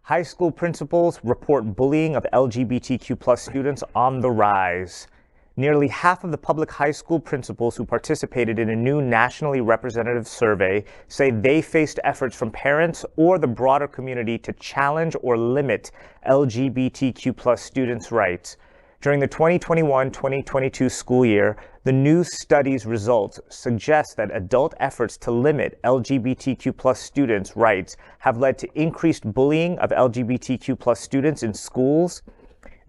High school principals report bullying of LGBTQ+ students on the rise. Nearly half of the public high school principals who participated in a new nationally representative survey say they faced efforts from parents or the broader community to challenge or limit LGBTQ+ students' rights. During the 2021-2022 school year, the new study's results suggest that adult efforts to limit LGBTQ+ students' rights have led to increased bullying of LGBTQ+ students in schools.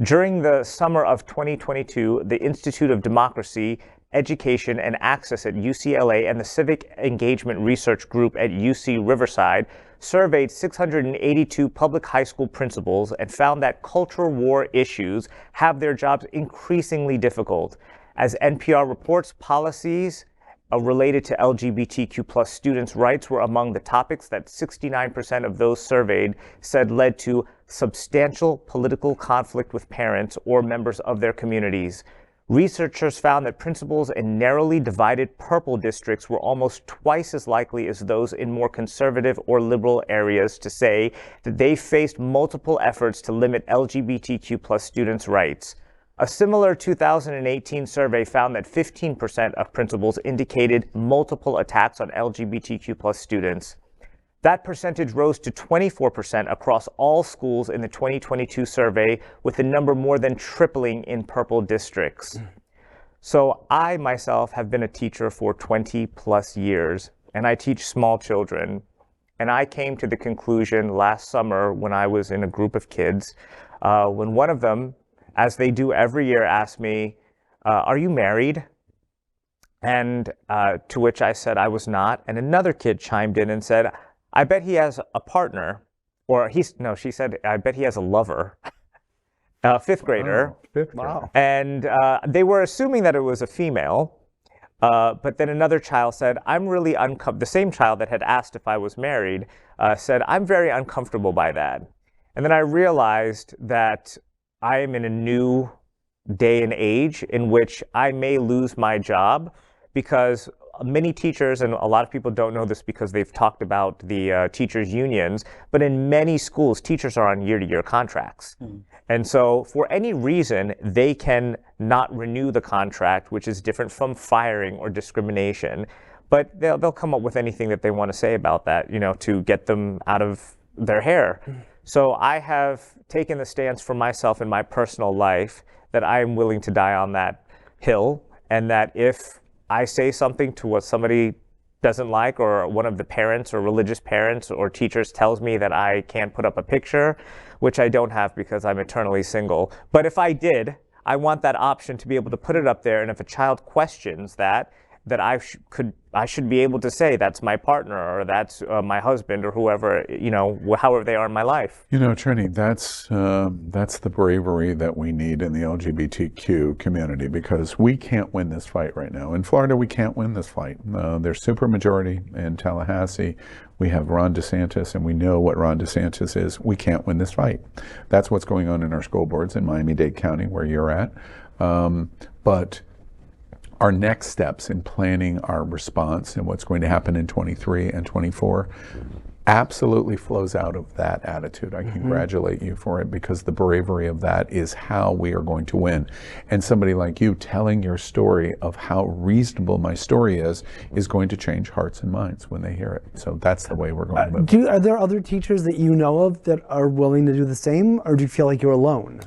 During the summer of 2022, the Institute of Democracy, Education, and Access at UCLA and the Civic Engagement Research Group at UC Riverside surveyed 682 public high school principals and found that culture war issues have their jobs increasingly difficult. As NPR reports, policies related to LGBTQ+ students' rights were among the topics that 69% of those surveyed said led to substantial political conflict with parents or members of their communities. Researchers found that principals in narrowly divided purple districts were almost twice as likely as those in more conservative or liberal areas to say that they faced multiple efforts to limit LGBTQ+ students' rights. A similar 2018 survey found that 15% of principals indicated multiple attacks on LGBTQ+ students. That percentage rose to 24% across all schools in the 2022 survey, with the number more than tripling in purple districts. So I myself have been a teacher for 20+ years, and I teach small children. And I came to the conclusion last summer when I was in a group of kids, when one of them, as they do every year, asked me, "Are you married?" And to which I said I was not. And another kid chimed in and said, "I bet he has a partner," or she said, "I bet he has a lover." Fifth grader. Wow. Fifth grader. Wow. And they were assuming that it was a female. But then another child said, "I'm really uncomfortable." The same child that had asked if I was married said, "I'm very uncomfortable by that." And then I realized that I am in a new day and age in which I may lose my job, because many teachers, and a lot of people don't know this because they've talked about the teachers' unions, but in many schools, teachers are on year-to-year contracts. And so for any reason, they can not renew the contract, which is different from firing or discrimination. But they'll come up with anything that they want to say about that, to get them out of their hair. So I have taken the stance for myself in my personal life that I am willing to die on that hill, and that if I say something to what somebody doesn't like, or one of the parents or religious parents or teachers tells me that I can't put up a picture, which I don't have because I'm eternally single. But if I did, I want that option to be able to put it up there, and if a child questions that I should be able to say that's my partner, or that's my husband, or whoever, however they are in my life. Trini, that's the bravery that we need in the LGBTQ community, because we can't win this fight right now. In Florida, we can't win this fight. There's supermajority in Tallahassee. We have Ron DeSantis, and we know what Ron DeSantis is. We can't win this fight. That's what's going on in our school boards in Miami-Dade County, where you're at. But our next steps in planning our response and what's going to happen in 23 and 24 absolutely flows out of that attitude. I congratulate you for it, because the bravery of that is how we are going to win. And somebody like you telling your story of how reasonable my story is going to change hearts and minds when they hear it. So that's the way we're going to move. Are there other teachers that you know of that are willing to do the same, or do you feel like you're alone?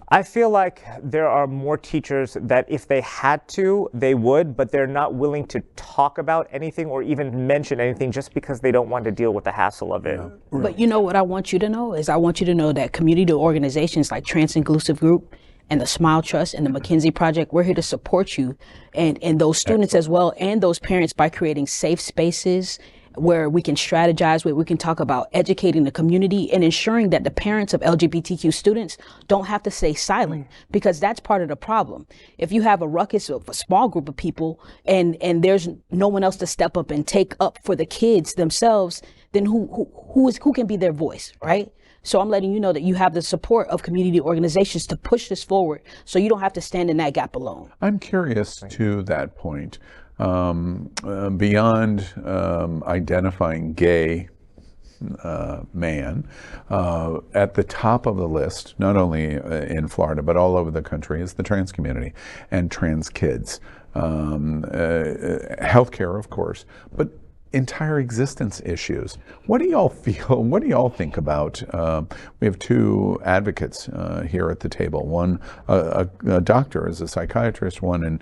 I feel like there are more teachers that if they had to, they would, but they're not willing to talk about anything or even mention anything just because they don't want to deal with the hassle of it. But what I want you to know is I want you to know that community organizations like Trans Inclusive Group and the Smile Trust and the McKinsey Project, we're here to support you and those students as well, and those parents, by creating safe spaces where we can strategize, where we can talk about educating the community and ensuring that the parents of LGBTQ students don't have to stay silent, because that's part of the problem. If you have a ruckus of a small group of people and there's no one else to step up and take up for the kids themselves, then who can be their voice, right? So I'm letting you know that you have the support of community organizations to push this forward, so you don't have to stand in that gap alone. I'm curious to that point. Beyond identifying gay man. At the top of the list, not only in Florida, but all over the country, is the trans community and trans kids. Healthcare, of course, but entire existence issues. What do y'all feel? What do y'all think about? We have two advocates here at the table. One, a doctor, is a psychiatrist. One, in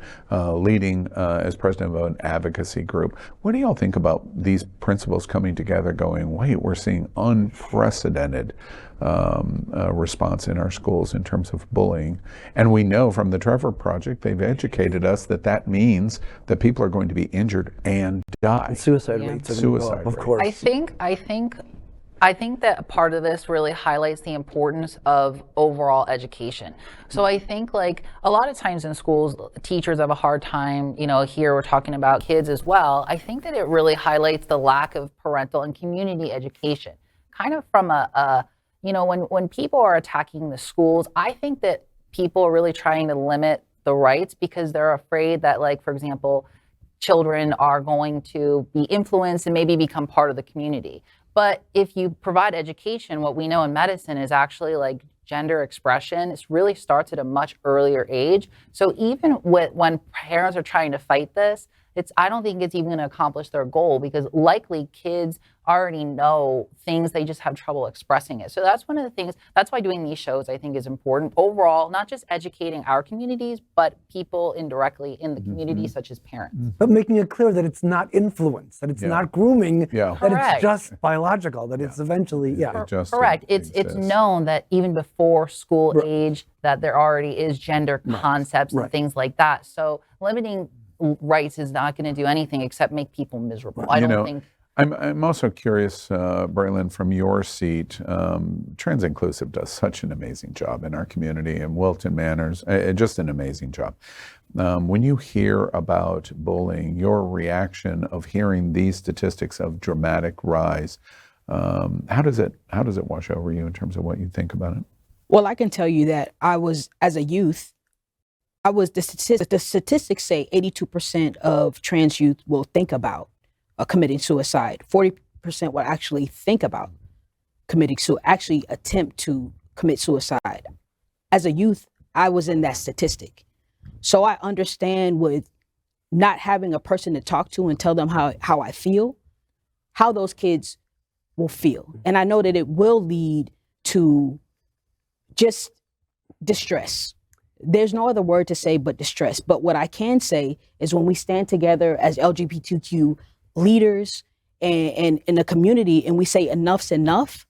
leading as president of an advocacy group. What do y'all think about these principals coming together, going, "Wait, we're seeing unprecedented response in our schools in terms of bullying," and we know from the Trevor Project, they've educated us that that means that people are going to be injured and die. And suicide rates are going to go up, of course. I think that a part of this really highlights the importance of overall education. So I think, like, a lot of times in schools, teachers have a hard time, here we're talking about kids as well. I think that it really highlights the lack of parental and community education. Kind of from when people are attacking the schools, I think that people are really trying to limit the rights because they're afraid that, like, for example, children are going to be influenced and maybe become part of the community. But if you provide education, what we know in medicine is actually, like, gender expression. It really starts at a much earlier age. So even when parents are trying to fight this, I don't think it's even going to accomplish their goal, because likely kids already know things, they just have trouble expressing it. So that's one of the things, that's why doing these shows I think is important overall, not just educating our communities, but people indirectly in the community, such as parents. But making it clear that it's not influence, that it's not grooming, that Correct. it's just biological, that it's eventually, Correct. It's known that even before school age, that there already is gender concepts and things like that. So limiting rights is not going to do anything except make people miserable. I don't think. I'm also curious, Braylon, from your seat, Trans Inclusive does such an amazing job in our community, and Wilton Manors, just an amazing job. When you hear about bullying, your reaction of hearing these statistics of dramatic rise, how does it wash over you in terms of what you think about it? Well, I can tell you that I was, as a youth, the statistics say 82% of trans youth will think about committing suicide. 40% will actually think about actually attempt to commit suicide. As a youth, I was in that statistic. So I understand with not having a person to talk to and tell them how I feel, how those kids will feel. And I know that it will lead to just distress. There's no other word to say but distress. But what I can say is when we stand together as LGBTQ leaders and in the community and we say enough's enough,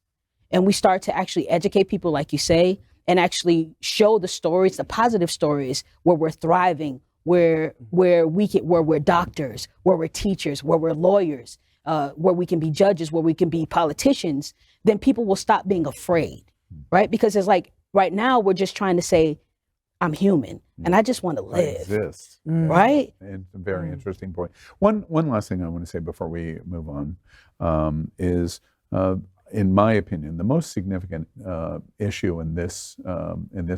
and we start to actually educate people, like you say, and actually show the stories, the positive stories where we're thriving, where we're doctors, where we're teachers, where we're lawyers, where we can be judges, where we can be politicians, then people will stop being afraid, right? Because it's like right now we're just trying to say, I'm human and I just want to live. Exist. Right? It's a very interesting point. One last thing I want to say before we move on is, in my opinion, the most significant issue in this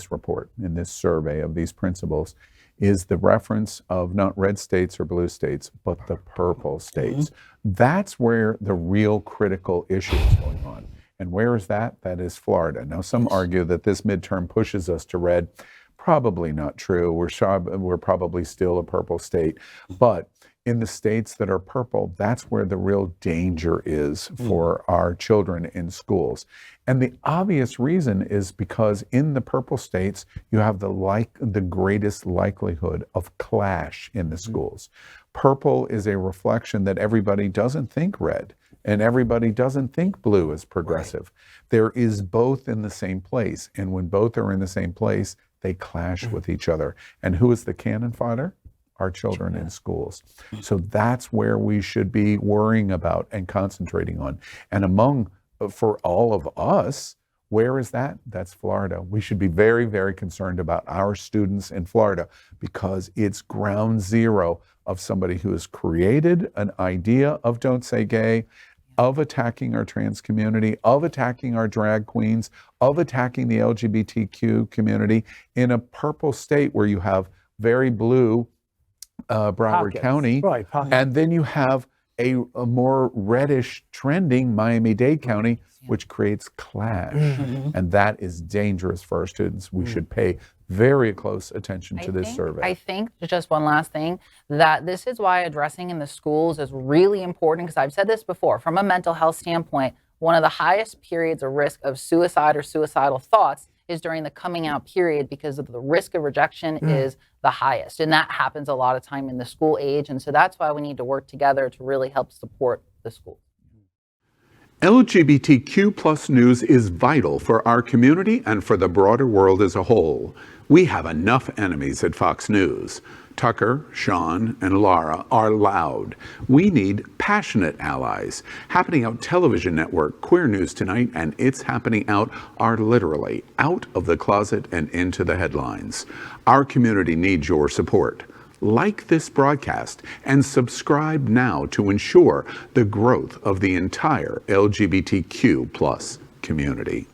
report, in this survey of these principles, is the reference of not red states or blue states, but the purple states. That's where the real critical issue is going on. And where is that? That is Florida. Now, some argue that this midterm pushes us to red. Probably not true. We're probably still a purple state. But in the states that are purple, that's where the real danger is for our children in schools. And the obvious reason is because in the purple states, you have the greatest likelihood of clash in the schools. Purple is a reflection that everybody doesn't think red, and everybody doesn't think blue is progressive. There is both in the same place. And when both are in the same place, they clash with each other. And who is the cannon fodder? Our children in schools. So that's where we should be worrying about and concentrating on. And for all of us, where is that? That's Florida. We should be very, very concerned about our students in Florida, because it's ground zero of somebody who has created an idea of don't say gay, of attacking our trans community, of attacking our drag queens, of attacking the LGBTQ community in a purple state where you have very blue Broward County, and then you have a more reddish trending Miami-Dade County, which creates clash. And that is dangerous for our students. We should pay very close attention to this survey. I think, just one last thing, that this is why addressing in the schools is really important, because I've said this before, from a mental health standpoint, one of the highest periods of risk of suicide or suicidal thoughts is during the coming out period, because of the risk of rejection is the highest. And that happens a lot of time in the school age. And so that's why we need to work together to really help support the school. LGBTQ plus news is vital for our community and for the broader world as a whole. We have enough enemies at Fox News. Tucker, Sean, and Laura are loud. We need passionate allies. Happening Out Television Network, Queer News Tonight, and It's Happening Out are literally out of the closet and into the headlines. Our community needs your support. Like this broadcast and subscribe now to ensure the growth of the entire LGBTQ plus community.